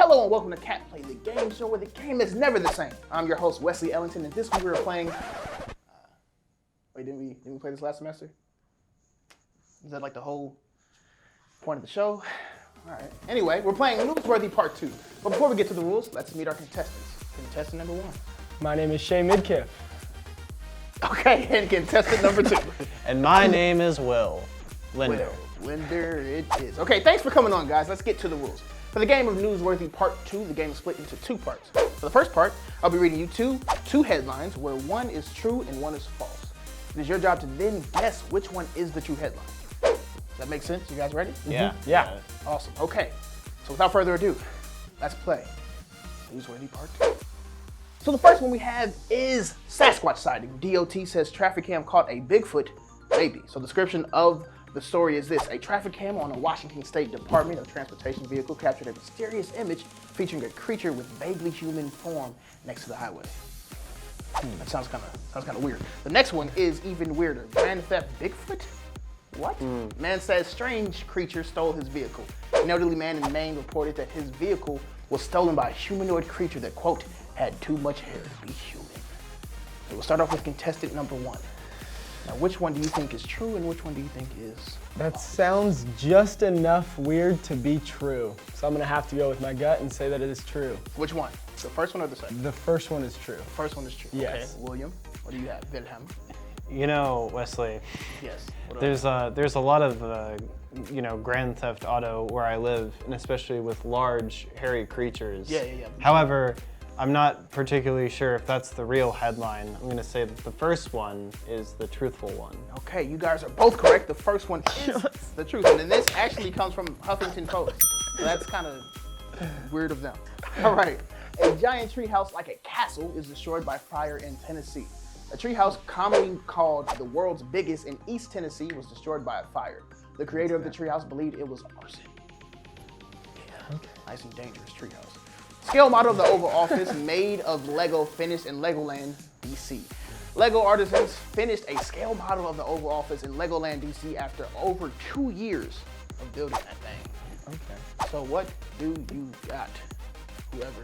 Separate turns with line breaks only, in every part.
Hello and welcome to CatPlay, the game show where the game is never the same. I'm your host, Wesley Ellington, and this week we were playing... Wait, didn't we play this last semester? Is that like the whole point of the show? All right. Anyway, we're playing Newsworthy Part 2. But before we get to the rules, let's meet our contestants. Contestant number 1.
My name is Shay Midkiff.
Okay, and contestant number 2.
And my name is Will Linder.
Linder it is. Okay, thanks for coming on, guys. Let's get to the rules. For the game of Newsworthy Part 2, the game is split into 2 parts. For the first part, I'll be reading you two headlines where one is true and one is false. It is your job to then guess which one is the true headline. Does that make sense? You guys ready?
Yeah.
Mm-hmm. Yeah.
Awesome. Okay, so without further ado, let's play Newsworthy Part 2. So the first one we have is Sasquatch sighting. DOT says traffic cam caught a Bigfoot baby. So description of the story is this: a traffic cam on a Washington State Department of Transportation vehicle captured a mysterious image featuring a creature with vaguely human form next to the highway. That sounds kind of weird. The next one is even weirder. Grand theft Bigfoot? What? Man says strange creature stole his vehicle. An elderly man in Maine reported that his vehicle was stolen by a humanoid creature that, quote, had too much hair to be human. So we'll start off with contestant number 1. Now, which one do you think is true and which one do you think is
That
false?
sounds just enough weird to be true. So I'm gonna have to go with my gut and say that it is true.
Which one? The first one or the second?
The first one is true.
The first one is true.
Yes.
Okay. William, what do you have? Wilhelm?
You know, Wesley,
Yes.
there's a lot of Grand Theft Auto where I live, and especially with large, hairy creatures.
Yeah.
However, I'm not particularly sure if that's the real headline. I'm gonna say that the first one is the truthful one.
Okay, you guys are both correct. The first one is the truth. And then this actually comes from Huffington Post. So that's kind of weird of them. All right. A giant treehouse like a castle is destroyed by fire in Tennessee. A treehouse commonly called the world's biggest in East Tennessee was destroyed by a fire. The creator of the treehouse believed it was arson. Yeah, nice and dangerous treehouse. Scale model of the Oval Office made of Lego finished in Legoland, DC. Lego artisans finished a scale model of the Oval Office in Legoland, DC after over 2 years of building that thing.
Okay.
So what do you got? Whoever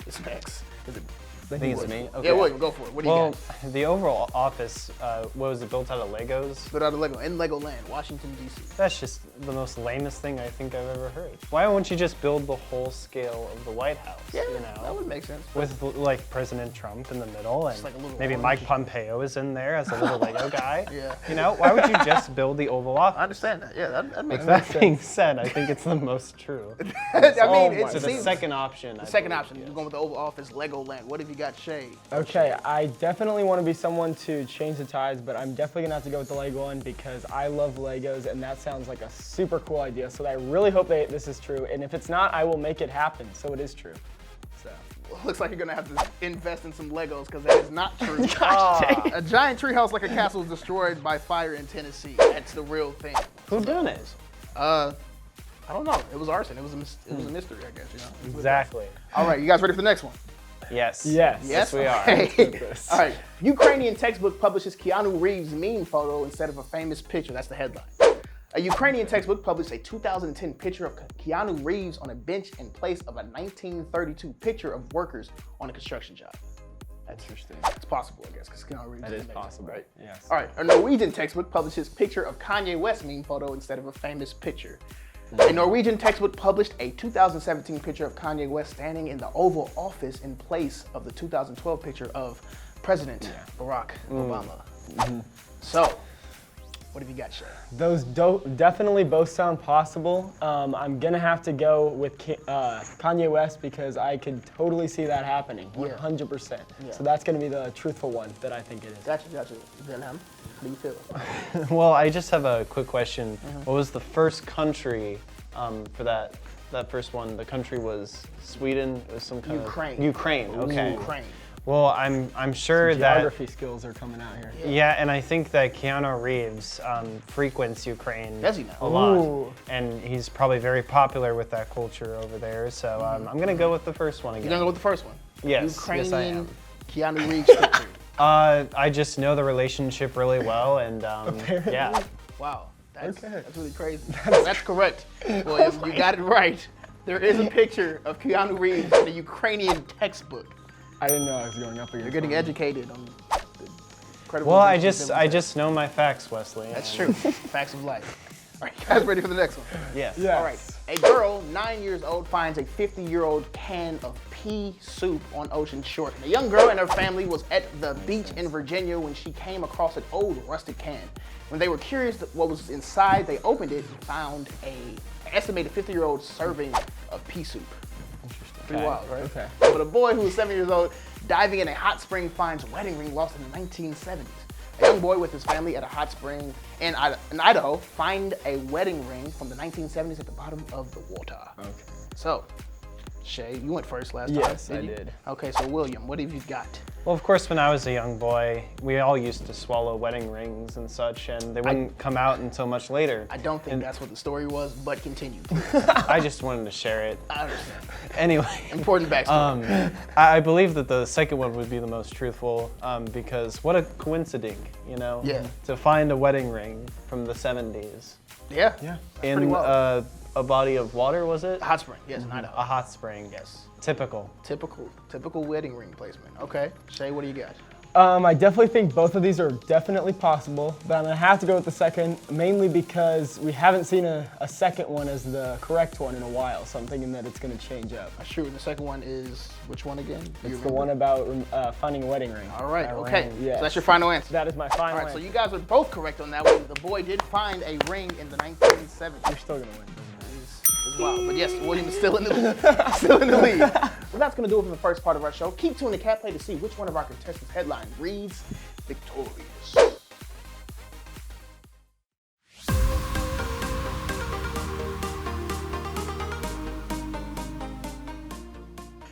is next. Is it?
I think it's me. Okay.
Yeah, William, go for it. What do you
Well,
got?
the overall office, what was it, built out of Legos?
Built out of Lego in Legoland, Washington, DC.
That's just the most lamest thing I think I've ever heard. Why won't you just build the whole scale of the White House?
Yeah,
you know?
that would make sense.
With like President Trump in the middle, and
like a little
maybe
orange.
Mike Pompeo is in there as a little Lego guy.
Yeah.
You know, why would you just build the Oval Office?
I understand that. Yeah, that makes
With
sense.
that being said, I think it's the most true.
I mean,
Oh
it
my-
So the
seems...
second option.
The second option, you're going with the Oval Office, Legoland. What have you got, Shay?
Okay, I definitely want to be someone to change the tides, but I'm definitely gonna have to go with the Lego one because I love Legos and that sounds like a super cool idea. So I really hope this is true. And if it's not, I will make it happen. So it is true. So.
Looks like you're gonna have to invest in some Legos because that is not true. A giant treehouse like a castle was destroyed by fire in Tennessee. That's the real thing.
Who done it?
I don't know. It was arson. It was a mystery, I guess. You know.
Exactly.
All right, you guys ready for the next one?
Yes.
Yes.
Yes,
we are.
Okay. All right. Ukrainian textbook publishes Keanu Reeves' meme photo instead of a famous picture. That's the headline. A Ukrainian textbook published a 2010 picture of Keanu Reeves on a bench in place of a 1932 picture of workers on a construction job. That's interesting. It's possible, I guess, because Keanu Reeves
That is
amazing,
possible,
right?
Yes.
All right. A Norwegian textbook publishes picture of Kanye West meme photo instead of a famous picture. A Norwegian textbook published a 2017 picture of Kanye West standing in the Oval Office in place of the 2012 picture of President Barack Obama. So, what have you got, Shay?
Those definitely both sound possible. I'm gonna have to go with Kanye West because I could totally see that happening, 100%.
Yeah.
So that's gonna be the truthful one that I think it is.
Gotcha. Wilhelm, how do you feel?
Well, I just have a quick question. What was the first country for that first one? The country was Sweden. It was some kind
Ukraine.
of Ukraine. Okay.
Ukraine.
Well, I'm sure that
Geography skills are coming out here.
yeah, and I think that Keanu Reeves frequents Ukraine
Does he now?
a lot,
Ooh.
and he's probably very popular with that culture over there. So I'm gonna go with the first one
You're
again.
gonna go with the first one?
Yes,
Ukrainian
yes I am.
Keanu Reeves picture.
I just know the relationship really well, and yeah.
Wow, that's
Okay.
really crazy. That's correct, William. You got it right. There is a picture of Keanu Reeves in a Ukrainian textbook.
I didn't know I was going up against.
You're getting educated on the incredible.
Well, I
adventures that we
just know my facts, Wesley.
That's true. Facts of life. All right, you guys ready for the next one?
Yes.
Yeah.
All right. A girl, 9 years old, finds a 50-year-old can of pea soup on ocean shore. The young girl and her family was at the beach in Virginia when she came across an old rusted can. When they were curious what was inside, they opened it and found an estimated 50-year-old serving of pea soup. Pretty wild, right?
Okay.
But a boy who was 7 years old diving in a hot spring finds a wedding ring lost in the 1970s. A young boy with his family at a hot spring in Idaho find a wedding ring from the 1970s at the bottom of the water.
Okay.
So, Shay, you went first last time.
Yes, I
you?
did.
Okay, so William, what have you got?
Well, of course, when I was a young boy, we all used to swallow wedding rings and such, and they wouldn't come out until much later.
I don't think that's what the story was, but continue.
I just wanted to share it.
I understand.
Anyway.
Important backstory.
I believe that the second one would be the most truthful because what a coincidence, you know?
Yeah.
To find a wedding ring from the 70s
Yeah.
Yeah.
pretty
in
wild.
a body of water, was it?
Hot spring, yes, in Idaho.
A hot spring.
Yes.
Typical.
Typical wedding ring placement. Okay, Shay, what do you got?
I definitely think both of these are definitely possible, but I'm gonna have to go with the second, mainly because we haven't seen a second one as the correct one in a while, so I'm thinking that it's gonna change up.
That's true. The second one is which one again? Do you
It's the
remember?
one about finding a wedding ring.
All right,
A
okay.
ring, yes.
So that's your final answer.
That is my final
All right, so
answer.
you guys were both correct on that one. The boy did find a ring in the 1970s.
You're still gonna win.
It's wild. But yes, William is still in the lead. Still in the lead. So that's going to do it for the first part of our show. Keep tuned to CatPlay to see which one of our contestants' headline reads victorious.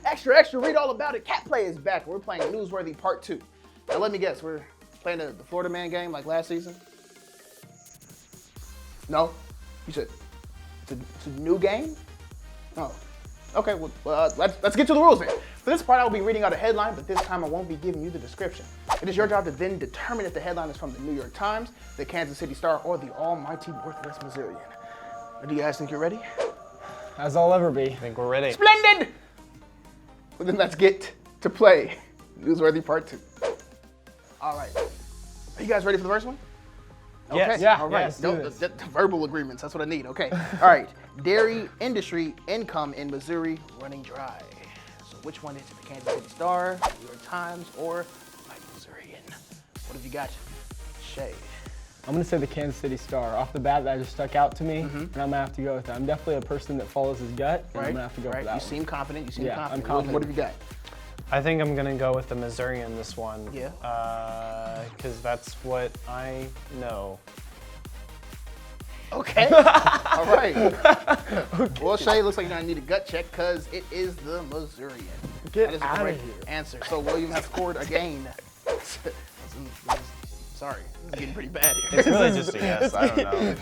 Extra, extra, read all about it. CatPlay is back. We're playing Newsworthy Part 2. Now let me guess, we're playing the Florida Man game like last season? No? You said it's a new game? Oh. Okay, well, let's get to the rules then. For this part, I will be reading out a headline, but this time I won't be giving you the description. It is your job to then determine if the headline is from the New York Times, the Kansas City Star, or the almighty Northwest Missourian. Do you guys think you're ready?
As I'll ever be.
I think we're ready.
Splendid! Well, then let's get to play Newsworthy Part 2. All right. Are you guys ready for the first one?
Yes.
Okay.
Yeah,
All right.
yes, do
No,
this.
the verbal agreements. That's what I need. Okay. All right. Dairy industry income in Missouri running dry. So which one is it? The Kansas City Star, New York Times, or my Missourian? What have you got, Shay?
I'm gonna say the Kansas City Star. Off the bat, that just stuck out to me, and I'm gonna have to go with that. I'm definitely a person that follows his gut, and I'm gonna have to go
right.
with that
You
one.
seem confident. You seem
Yeah,
confident.
I'm confident.
What have you got?
I think I'm gonna go with the Missourian this one.
Yeah.
Because that's what I know.
Okay. All right. Well, Shay, looks like you're gonna need a gut check because it is the Missourian.
Get
That is the
outta
correct
here.
answer. So William has scored again. Sorry, it's getting pretty bad here.
It's really just a yes. I don't know.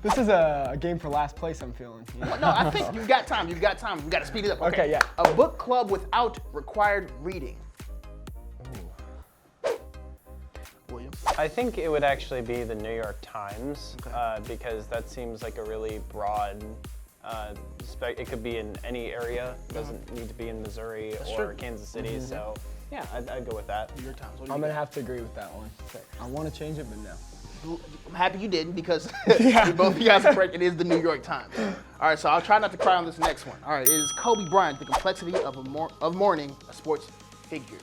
This is a game for last place, I'm feeling. You know?
No, I think you've got time. You've got time. We got to speed it up.
Okay, yeah.
A book club without required reading. William.
I think it would actually be the New York Times because that seems like a really broad. It could be in any area. It doesn't need to be in Missouri or
true.
Kansas City. So yeah, I'd go with that.
New York Times. What do you
I'm gonna
got?
have to agree with that one. I want to change it, but no.
I'm happy you didn't because both of you guys are correct. It is the New York Times. All right, so I'll try not to cry on this next one. All right, it is Kobe Bryant, the complexity of mourning a sports figure.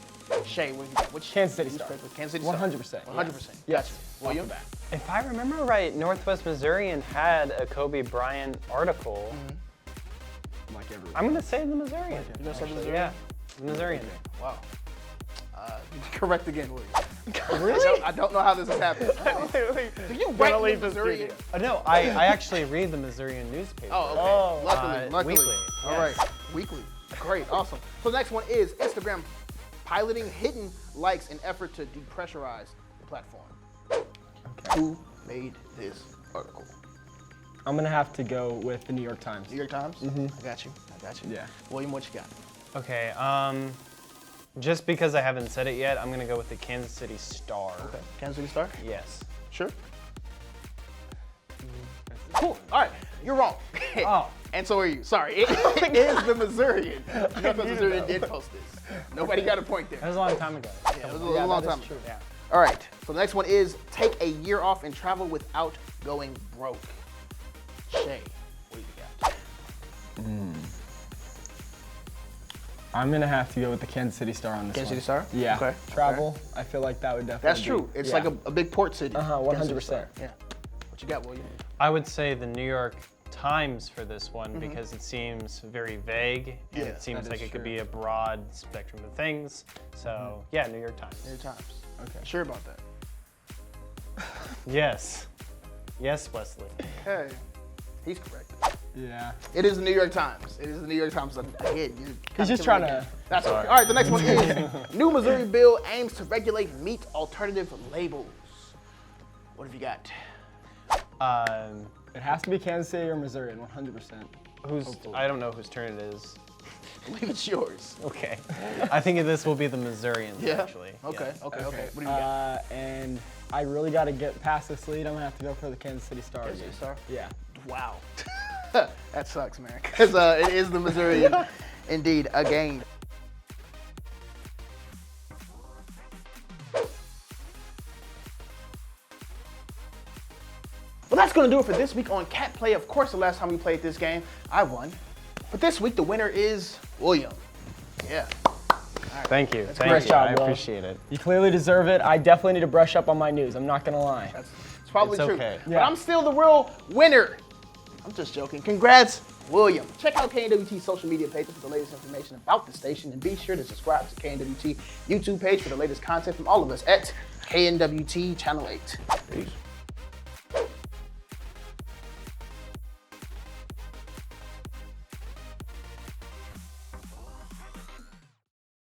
Shay, what do you got? Which
Kansas City Star.
newspaper? Kansas City Star.
100%.
100%.
Yes.
Gotcha. William?
Off the bat.
If I remember right, Northwest Missourian had a Kobe Bryant article.
Like everyone.
I'm gonna say the Missourian.
You're gonna say the
actually.
Missourian?
Yeah, the Missourian.
Wow. Correct again, William.
Really?
I don't know how this has happened. Do you rank the Missourian?
No, I actually read the Missourian newspaper.
Oh, okay. Luckily.
weekly,
All right. Weekly. Great. Awesome. So the next one is Instagram piloting hidden likes in effort to depressurize the platform. Who made this article?
I'm gonna have to go with the New York Times.
New York Times? I got you.
Yeah.
William, what you got?
Okay, just because I haven't said it yet, I'm gonna go with the Kansas City Star.
Okay. Kansas City Star?
Yes.
Sure. Cool. All right. You're wrong.
Oh.
And so are you. Sorry, it is the Missourian. You know, the Missourian did post this. Nobody got a point there.
That was a long time ago.
Yeah, it was a long time ago.
True.
Yeah.
All right, so the next one is take a year off and travel without going broke. Shay, what do you got?
I'm gonna have to go with the Kansas City Star on this
Kansas
one.
City Star?
Yeah.
Okay.
Travel. I feel like that would definitely.
That's true. It's like a big port city.
100%.
Yeah. What you got, William?
I would say the New York Times for this one because it seems very vague and
Yeah,
it seems
that
like
is
it could
true.
be a broad spectrum of things. So yeah, New York Times.
New York Times.
Okay.
Sure about that?
Yes. Yes, Wesley.
Okay. He's correct.
Yeah.
It is the New York Times. It is the New York Times. Again,
He's just trying to.
That's okay. All right, the next one is new Missouri bill aims to regulate meat alternative labels. What have you got?
It has to be Kansas City or Missouri, 100%.
I don't know whose turn it is.
I believe it's yours.
Okay. I think this will be the Missourians actually.
Okay,
Yes.
okay. What do you got?
And I really got to get past this lead. I'm gonna have to go for the Kansas City Star.
Kansas City Star?
Yeah.
Wow. That sucks, man. Because it is the Missourian, indeed, again. Well, that's going to do it for this week on CatPlay. Of course, the last time we played this game, I won. But this week, the winner is William. Yeah.
Thank you. Thank
great
you.
job,
I
Will.
appreciate it.
You clearly deserve it. I definitely need to brush up on my news. I'm not gonna lie.
It's probably
It's
true.
okay.
But
Yeah.
I'm still the real winner. I'm just joking. Congrats, William. Check out KNWT's social media pages for the latest information about the station, and be sure to subscribe to KNWT YouTube page for the latest content from all of us at KNWT Channel 8. Peace.